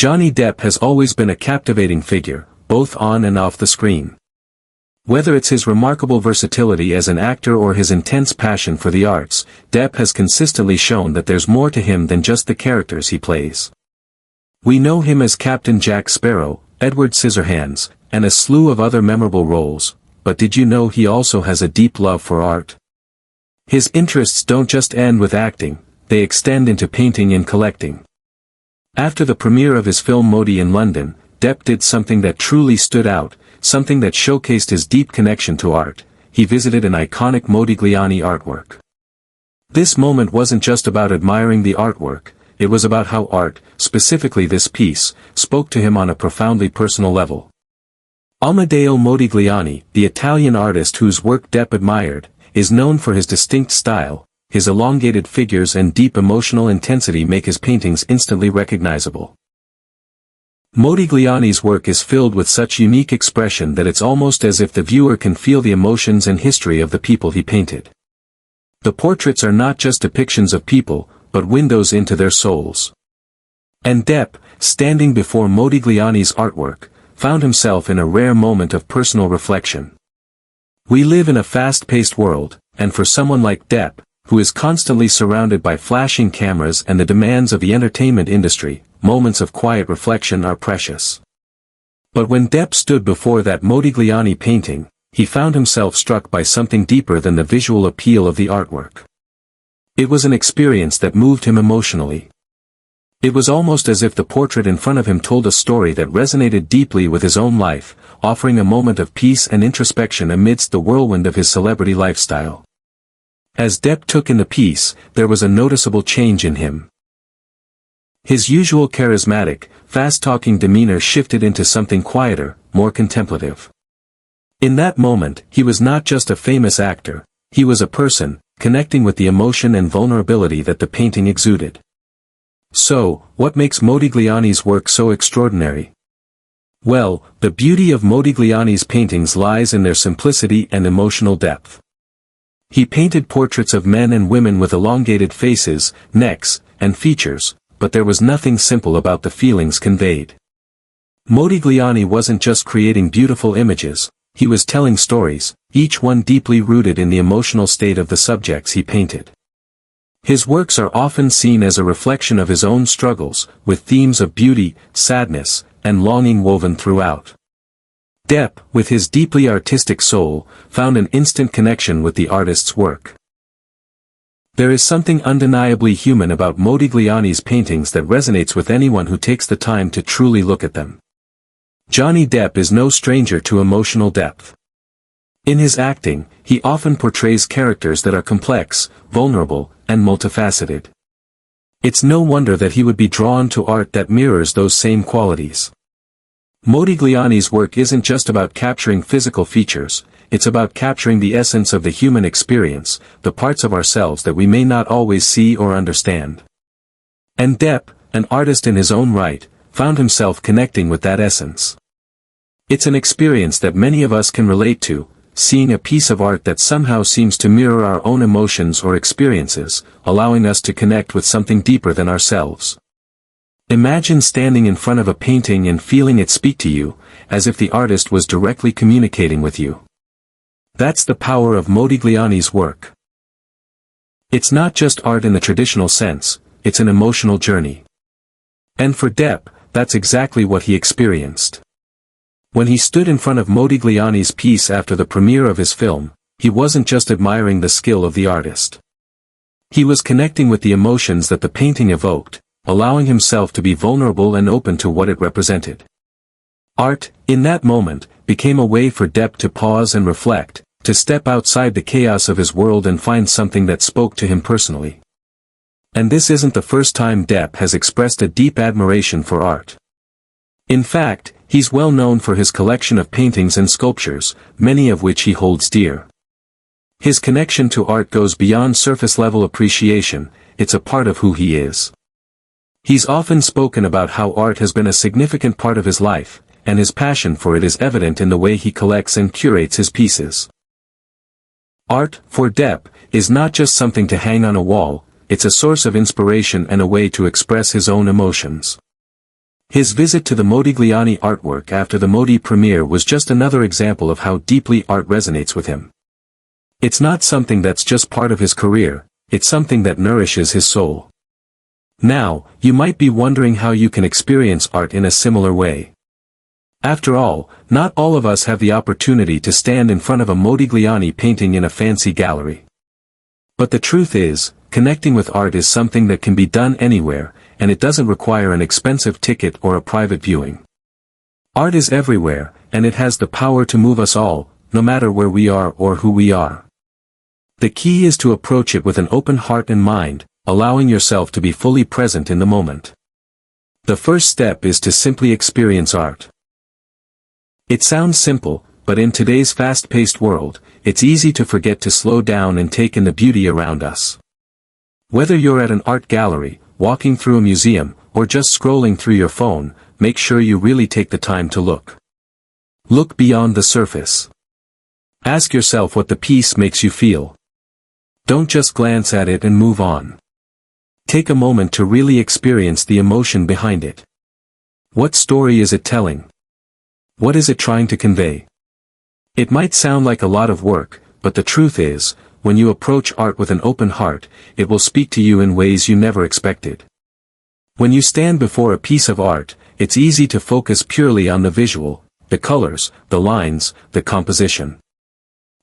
Johnny Depp has always been a captivating figure, both on and off the screen. Whether it's his remarkable versatility as an actor or his intense passion for the arts, Depp has consistently shown that there's more to him than just the characters he plays. We know him as Captain Jack Sparrow, Edward Scissorhands, and a slew of other memorable roles, but did you know he also has a deep love for art? His interests don't just end with acting, they extend into painting and collecting. After the premiere of his film Modi in London, Depp did something that truly stood out, something that showcased his deep connection to art. He visited an iconic Modigliani artwork. This moment wasn't just about admiring the artwork, it was about how art, specifically this piece, spoke to him on a profoundly personal level. Amedeo Modigliani, the Italian artist whose work Depp admired, is known for his distinct style. His elongated figures and deep emotional intensity make his paintings instantly recognizable. Modigliani's work is filled with such unique expression that it's almost as if the viewer can feel the emotions and history of the people he painted. The portraits are not just depictions of people, but windows into their souls. And Depp, standing before Modigliani's artwork, found himself in a rare moment of personal reflection. We live in a fast-paced world, and for someone like Depp, who is constantly surrounded by flashing cameras and the demands of the entertainment industry, moments of quiet reflection are precious. But when Depp stood before that Modigliani painting, he found himself struck by something deeper than the visual appeal of the artwork. It was an experience that moved him emotionally. It was almost as if the portrait in front of him told a story that resonated deeply with his own life, offering a moment of peace and introspection amidst the whirlwind of his celebrity lifestyle. As Depp took in the piece, there was a noticeable change in him. His usual charismatic, fast-talking demeanor shifted into something quieter, more contemplative. In that moment, he was not just a famous actor, he was a person, connecting with the emotion and vulnerability that the painting exuded. So, what makes Modigliani's work so extraordinary? Well, the beauty of Modigliani's paintings lies in their simplicity and emotional depth. He painted portraits of men and women with elongated faces, necks, and features, but there was nothing simple about the feelings conveyed. Modigliani wasn't just creating beautiful images, he was telling stories, each one deeply rooted in the emotional state of the subjects he painted. His works are often seen as a reflection of his own struggles, with themes of beauty, sadness, and longing woven throughout. Depp, with his deeply artistic soul, found an instant connection with the artist's work. There is something undeniably human about Modigliani's paintings that resonates with anyone who takes the time to truly look at them. Johnny Depp is no stranger to emotional depth. In his acting, he often portrays characters that are complex, vulnerable, and multifaceted. It's no wonder that he would be drawn to art that mirrors those same qualities. Modigliani's work isn't just about capturing physical features, it's about capturing the essence of the human experience, the parts of ourselves that we may not always see or understand. And Depp, an artist in his own right, found himself connecting with that essence. It's an experience that many of us can relate to, seeing a piece of art that somehow seems to mirror our own emotions or experiences, allowing us to connect with something deeper than ourselves. Imagine standing in front of a painting and feeling it speak to you, as if the artist was directly communicating with you. That's the power of Modigliani's work. It's not just art in the traditional sense, it's an emotional journey. And for Depp, that's exactly what he experienced. When he stood in front of Modigliani's piece after the premiere of his film, he wasn't just admiring the skill of the artist. He was connecting with the emotions that the painting evoked, allowing himself to be vulnerable and open to what it represented. Art, in that moment, became a way for Depp to pause and reflect, to step outside the chaos of his world and find something that spoke to him personally. And this isn't the first time Depp has expressed a deep admiration for art. In fact, he's well known for his collection of paintings and sculptures, many of which he holds dear. His connection to art goes beyond surface-level appreciation, it's a part of who he is. He's often spoken about how art has been a significant part of his life, and his passion for it is evident in the way he collects and curates his pieces. Art, for Depp, is not just something to hang on a wall, it's a source of inspiration and a way to express his own emotions. His visit to the Modigliani artwork after the Modi premiere was just another example of how deeply art resonates with him. It's not something that's just part of his career, it's something that nourishes his soul. Now, you might be wondering how you can experience art in a similar way. After all, not all of us have the opportunity to stand in front of a Modigliani painting in a fancy gallery. But the truth is, connecting with art is something that can be done anywhere, and it doesn't require an expensive ticket or a private viewing. Art is everywhere, and it has the power to move us all, no matter where we are or who we are. The key is to approach it with an open heart and mind, allowing yourself to be fully present in the moment. The first step is to simply experience art. It sounds simple, but in today's fast-paced world, it's easy to forget to slow down and take in the beauty around us. Whether you're at an art gallery, walking through a museum, or just scrolling through your phone, make sure you really take the time to look. Look beyond the surface. Ask yourself what the piece makes you feel. Don't just glance at it and move on. Take a moment to really experience the emotion behind it. What story is it telling? What is it trying to convey? It might sound like a lot of work, but the truth is, when you approach art with an open heart, it will speak to you in ways you never expected. When you stand before a piece of art, it's easy to focus purely on the visual, the colors, the lines, the composition.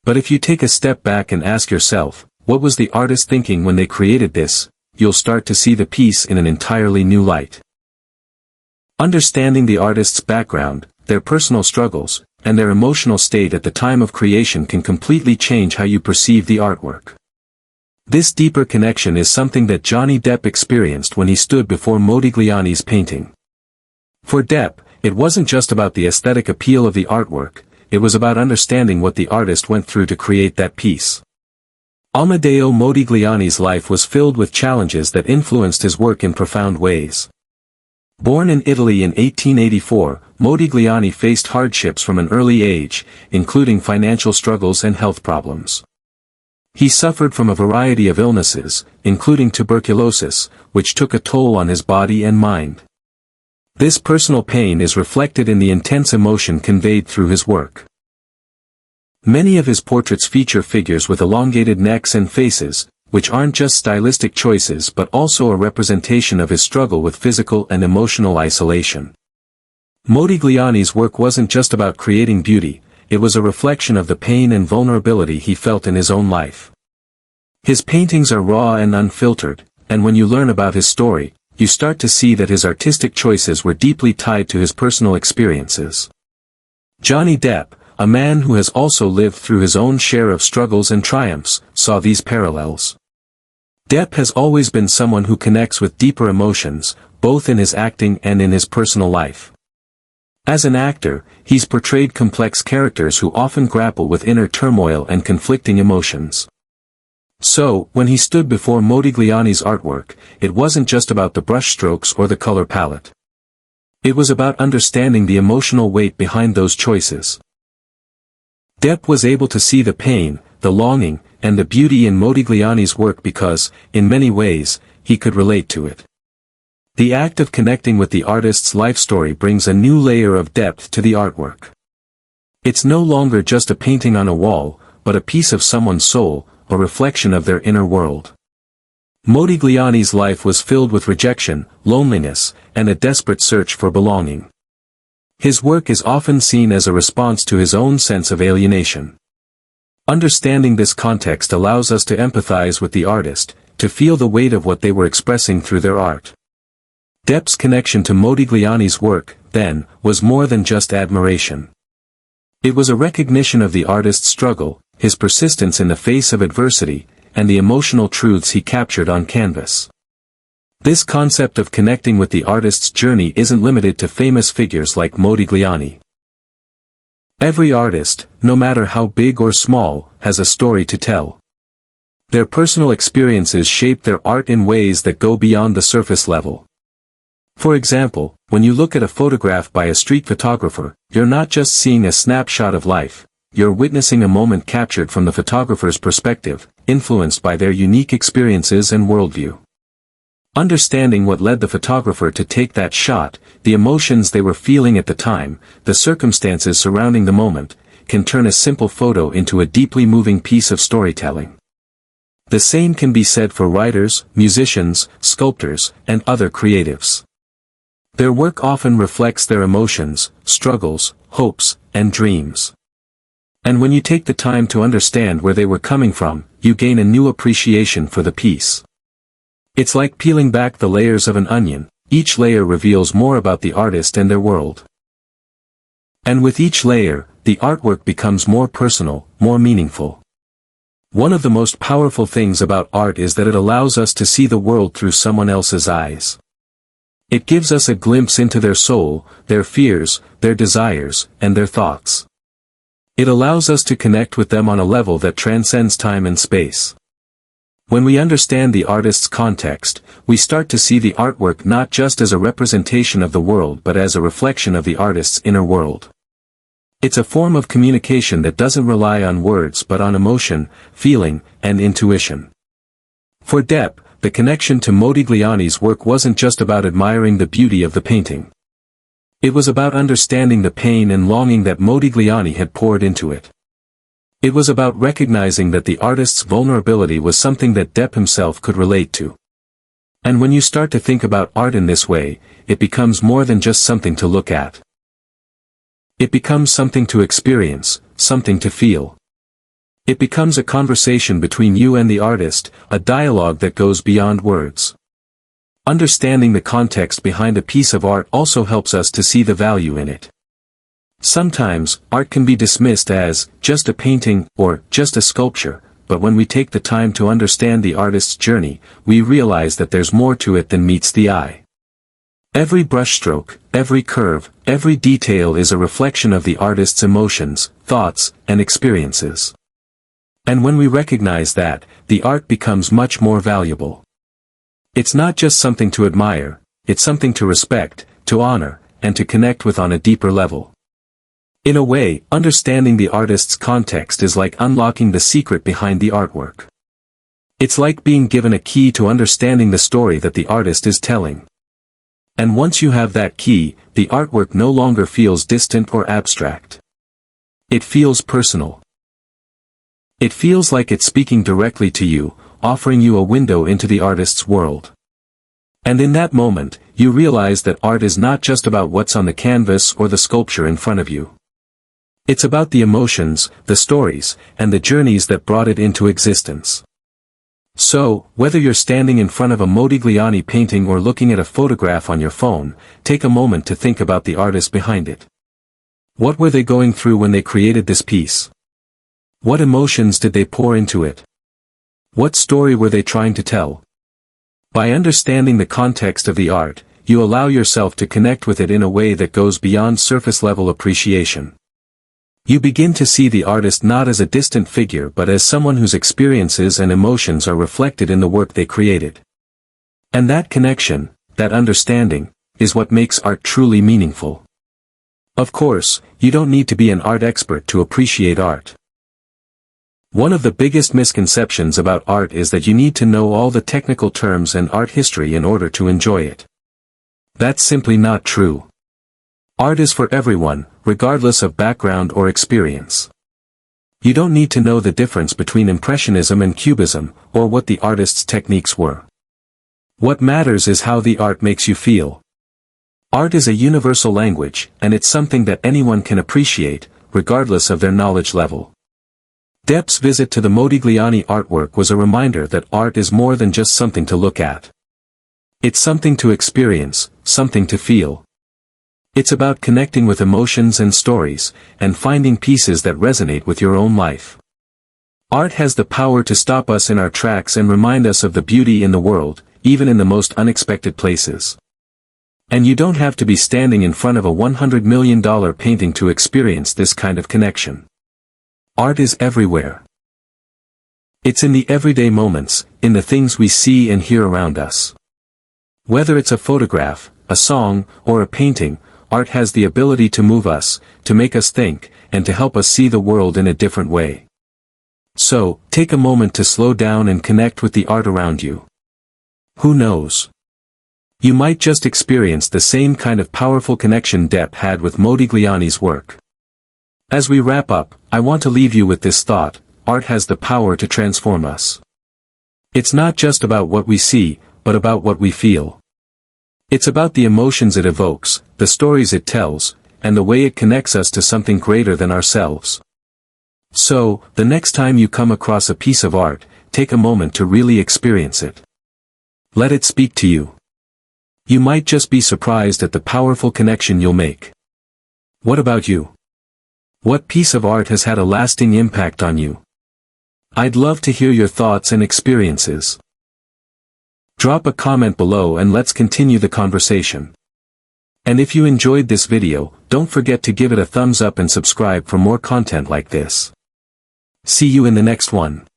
But if you take a step back and ask yourself, what was the artist thinking when they created this, you'll start to see the piece in an entirely new light. Understanding the artist's background, their personal struggles, and their emotional state at the time of creation can completely change how you perceive the artwork. This deeper connection is something that Johnny Depp experienced when he stood before Modigliani's painting. For Depp, it wasn't just about the aesthetic appeal of the artwork, it was about understanding what the artist went through to create that piece. Amedeo Modigliani's life was filled with challenges that influenced his work in profound ways. Born in Italy in 1884, Modigliani faced hardships from an early age, including financial struggles and health problems. He suffered from a variety of illnesses, including tuberculosis, which took a toll on his body and mind. This personal pain is reflected in the intense emotion conveyed through his work. Many of his portraits feature figures with elongated necks and faces, which aren't just stylistic choices but also a representation of his struggle with physical and emotional isolation. Modigliani's work wasn't just about creating beauty, it was a reflection of the pain and vulnerability he felt in his own life. His paintings are raw and unfiltered, and when you learn about his story, you start to see that his artistic choices were deeply tied to his personal experiences. Johnny Depp, a man who has also lived through his own share of struggles and triumphs, saw these parallels. Depp has always been someone who connects with deeper emotions, both in his acting and in his personal life. As an actor, he's portrayed complex characters who often grapple with inner turmoil and conflicting emotions. So, when he stood before Modigliani's artwork, it wasn't just about the brushstrokes or the color palette. It was about understanding the emotional weight behind those choices. Depp was able to see the pain, the longing, and the beauty in Modigliani's work because, in many ways, he could relate to it. The act of connecting with the artist's life story brings a new layer of depth to the artwork. It's no longer just a painting on a wall, but a piece of someone's soul, a reflection of their inner world. Modigliani's life was filled with rejection, loneliness, and a desperate search for belonging. His work is often seen as a response to his own sense of alienation. Understanding this context allows us to empathize with the artist, to feel the weight of what they were expressing through their art. Depp's connection to Modigliani's work, then, was more than just admiration. It was a recognition of the artist's struggle, his persistence in the face of adversity, and the emotional truths he captured on canvas. This concept of connecting with the artist's journey isn't limited to famous figures like Modigliani. Every artist, no matter how big or small, has a story to tell. Their personal experiences shape their art in ways that go beyond the surface level. For example, when you look at a photograph by a street photographer, you're not just seeing a snapshot of life, you're witnessing a moment captured from the photographer's perspective, influenced by their unique experiences and worldview. Understanding what led the photographer to take that shot, the emotions they were feeling at the time, the circumstances surrounding the moment, can turn a simple photo into a deeply moving piece of storytelling. The same can be said for writers, musicians, sculptors, and other creatives. Their work often reflects their emotions, struggles, hopes, and dreams. And when you take the time to understand where they were coming from, you gain a new appreciation for the piece. It's like peeling back the layers of an onion, each layer reveals more about the artist and their world. And with each layer, the artwork becomes more personal, more meaningful. One of the most powerful things about art is that it allows us to see the world through someone else's eyes. It gives us a glimpse into their soul, their fears, their desires, and their thoughts. It allows us to connect with them on a level that transcends time and space. When we understand the artist's context, we start to see the artwork not just as a representation of the world but as a reflection of the artist's inner world. It's a form of communication that doesn't rely on words but on emotion, feeling, and intuition. For Depp, the connection to Modigliani's work wasn't just about admiring the beauty of the painting. It was about understanding the pain and longing that Modigliani had poured into it. It was about recognizing that the artist's vulnerability was something that Depp himself could relate to. And when you start to think about art in this way, it becomes more than just something to look at. It becomes something to experience, something to feel. It becomes a conversation between you and the artist, a dialogue that goes beyond words. Understanding the context behind a piece of art also helps us to see the value in it. Sometimes, art can be dismissed as just a painting or just a sculpture, but when we take the time to understand the artist's journey, we realize that there's more to it than meets the eye. Every brushstroke, every curve, every detail is a reflection of the artist's emotions, thoughts, and experiences. And when we recognize that, the art becomes much more valuable. It's not just something to admire, it's something to respect, to honor, and to connect with on a deeper level. In a way, understanding the artist's context is like unlocking the secret behind the artwork. It's like being given a key to understanding the story that the artist is telling. And once you have that key, the artwork no longer feels distant or abstract. It feels personal. It feels like it's speaking directly to you, offering you a window into the artist's world. And in that moment, you realize that art is not just about what's on the canvas or the sculpture in front of you. It's about the emotions, the stories, and the journeys that brought it into existence. So, whether you're standing in front of a Modigliani painting or looking at a photograph on your phone, take a moment to think about the artist behind it. What were they going through when they created this piece? What emotions did they pour into it? What story were they trying to tell? By understanding the context of the art, you allow yourself to connect with it in a way that goes beyond surface-level appreciation. You begin to see the artist not as a distant figure but as someone whose experiences and emotions are reflected in the work they created. And that connection, that understanding, is what makes art truly meaningful. Of course, you don't need to be an art expert to appreciate art. One of the biggest misconceptions about art is that you need to know all the technical terms and art history in order to enjoy it. That's simply not true. Art is for everyone, regardless of background or experience. You don't need to know the difference between Impressionism and Cubism, or what the artist's techniques were. What matters is how the art makes you feel. Art is a universal language, and it's something that anyone can appreciate, regardless of their knowledge level. Depp's visit to the Modigliani artwork was a reminder that art is more than just something to look at. It's something to experience, something to feel. It's about connecting with emotions and stories, and finding pieces that resonate with your own life. Art has the power to stop us in our tracks and remind us of the beauty in the world, even in the most unexpected places. And you don't have to be standing in front of a $100 million painting to experience this kind of connection. Art is everywhere. It's in the everyday moments, in the things we see and hear around us. Whether it's a photograph, a song, or a painting, art has the ability to move us, to make us think, and to help us see the world in a different way. So, take a moment to slow down and connect with the art around you. Who knows? You might just experience the same kind of powerful connection Depp had with Modigliani's work. As we wrap up, I want to leave you with this thought: art has the power to transform us. It's not just about what we see, but about what we feel. It's about the emotions it evokes, the stories it tells, and the way it connects us to something greater than ourselves. So, the next time you come across a piece of art, take a moment to really experience it. Let it speak to you. You might just be surprised at the powerful connection you'll make. What about you? What piece of art has had a lasting impact on you? I'd love to hear your thoughts and experiences. Drop a comment below and let's continue the conversation. And if you enjoyed this video, don't forget to give it a thumbs up and subscribe for more content like this. See you in the next one.